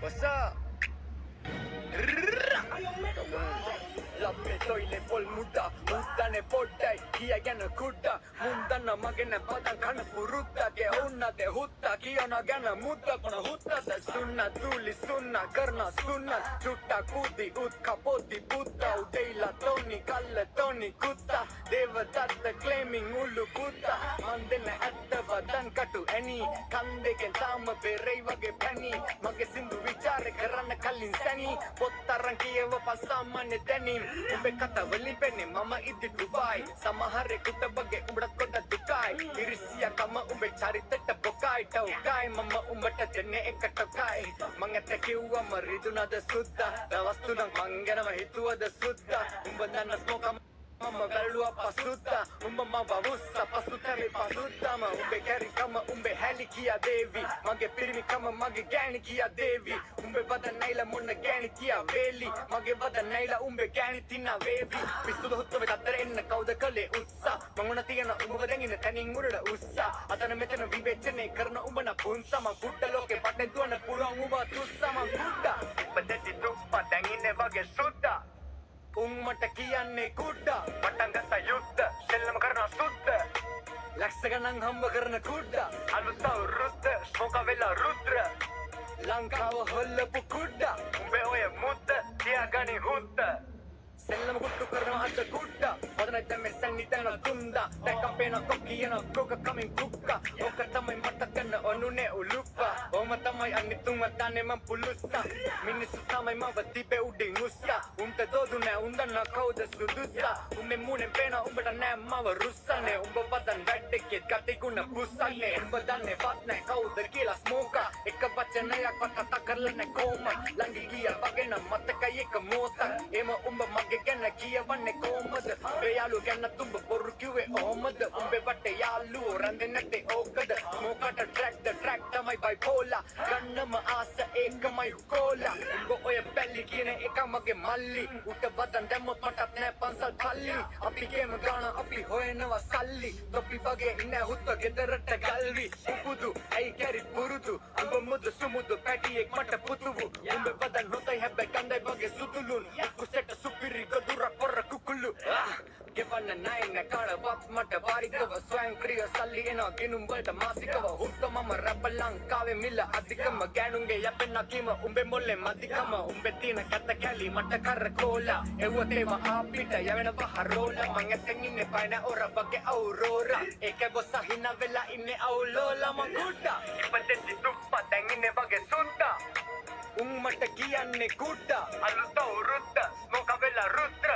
What's up? ලබ්බේ තොයිලේ පොල් මුඩා මුද්දනේ පොඩ්ඩයි කිය ගැන කුඩ්ඩා මුන්දන්න මගෙන පදන් කන පුරුද්දගේ ඔන්නද හුත්තා කියන ගැන මුද්ද කොන හුත්තද සුන්න තුලි සුන්න කරන සුන්න චුට්ටා කුදි උත් කපොති පුත්තා උදේලා තෝනි කල්ල තෝනි කුත්තා දේවදත්ත ක්ලේමින් උල්ලු කුත්තා මන් දෙන්න ඇත්ත වදන් කටු ඇනි කන් දෙකෙන් තාම බෙරයි වගේ පැණි මගේ සින්දු විචාර කරන්න කලින් සැනි පොත්තරන් කියව පස්සාමන්නේ දැනීම් උඹේ කතාවලින් පෙන්නේ මම ඉදි ඩුබායි සමහරෙකුට බගේ උඹට කොටද දුකයි ඉරිසියා කම උඹේ චරිතට බොකයි ටෝකයි මම උඹට දෙන්නේ එක ටෝකයි මං ඇත්ත කිව්වම රිදුනද සුද්දා දවස් තුනක් මං ගැනම හිතුවද සුද්දා උඹ දන්න ස්මෝකම Mama galua pasuta umma babussa pasutame pasutama umbe kari kama umbe hali kiya devi mage pirmi kama mage gani kiya devi umbe vada naila monna gani kiya veli mage vada naila umbe gani tinna vevi pisudu huttave dattara enna kauda kale utsa manguna tiyana umba dengina tanin urada ussa atana metana vivechane karna umbana punsa ma gudda loke patten tuana puran uba tussa ma gudda ipadeti tuppa dengine wage sutta උම්මට කියන්නේ කුඩ්ඩා පටන් ගත්ත යුද්ධ සෙල්ලම කරන සුද්ද ලක්ෂ ගණන් හම්බ කරන කුඩ්ඩා අලුත් අවුරුද්ද ස්මෝක වෙලා රුද්‍ර ලංකාව හොල්ලපු කුඩ්ඩා උඹේ ඔය මුද්ද තියාගනි හුද්ද සෙල්ලම කුට්ටු කරන අද කුඩ්ඩා වදන දැම්මේ සැන්නිතන තුන්දා දැක්කම් පේන කොකියන කෝක කමින් කුක්කා ඕක තමයි මට ගන්න ඔනුනේ උලුප්පා ඕම තමයි අනිතුම තනේ මම පුලුස්සා මිනිස්සු තමයි මව තිබේ උඩින් උස්සා උන්ට දොදු නෑ උන්දන්න කවුද සුදුස්සා උඹේ මුනේ පේන උඹට නෑ මව රුස්සනේ උඹ වදන් වැඩකේ ගතිගුණ පුස්සන්නේ උඹ දන්නේ වත් නෑ කවුද කියලා ස්මෝකා එක වචනයක් කතා කරලා නෑ කොහොම ළඟ ගියා වගේ නම් මතකයි එක මොහොතක් එම උඹ මගේ ගැන කියවන්නේ කොහොමද ඒ යාළු ගැන තුඹ බොරු කිව්වේ ඔහොමද උඹේ වටේ යාළුවෝ රැඳෙන්නේ නැත්තේ ඕකද මොකට ට්‍රැක් තමයි බයිපෝලා ගන්නම ආස ඒකමයි කෝලා උඹ ඔය බැලි කියන එක මගේ මල්ලි උට වදන් දැම්මොත් මටත් නෑ පන්සල් පල්ලි අපි ගේම ගාන අපි හොයනවා සල්ලි තොපි වගේ ඉන්න හුත්ත ගෙදරට ගල්වි උපුදු ඇයි කැරි පුරුදු උඹ මුදු සුමුදු පැටියෙක් මට පුතුවු උඹ වදන් හොතයි හැබැයි කන්දයි වගේ සුදුලුන් කුසෙට සුපිරි ගොදුර කොර කුකුළු ගෙවන්න නයින කාලවත් මට වාරිකව ස්වයංක්‍රීය සල්ලි එනවා ගිනුම් වලට මාසිකව හුත්ත මම රැප ලංකාවේ මිල අධිකම ගෑනුන්ගේ යැපෙන කීම උඹේ මොල්ලේ මදිකම උඹේ තියෙන කැත කැලි මට කරකෝලා එව්ව තේම අපිට යවෙන පහරෝලා මං ඇතෙන් ඉන්නේ පයින ඔර වගේ අවුරෝරා ඒක බොස්ස හින වෙලා ඉන්නේ අවුලෝලා මං කුඩ්ඩා ඉපදෙති තුප්පා දැන් ඉන්නේ වගේ සුද්දා උම්මට කියන්නේ කුඩ්ඩා අලුත අවුරුද්ද ස්මෝක වෙලා රුද්‍ර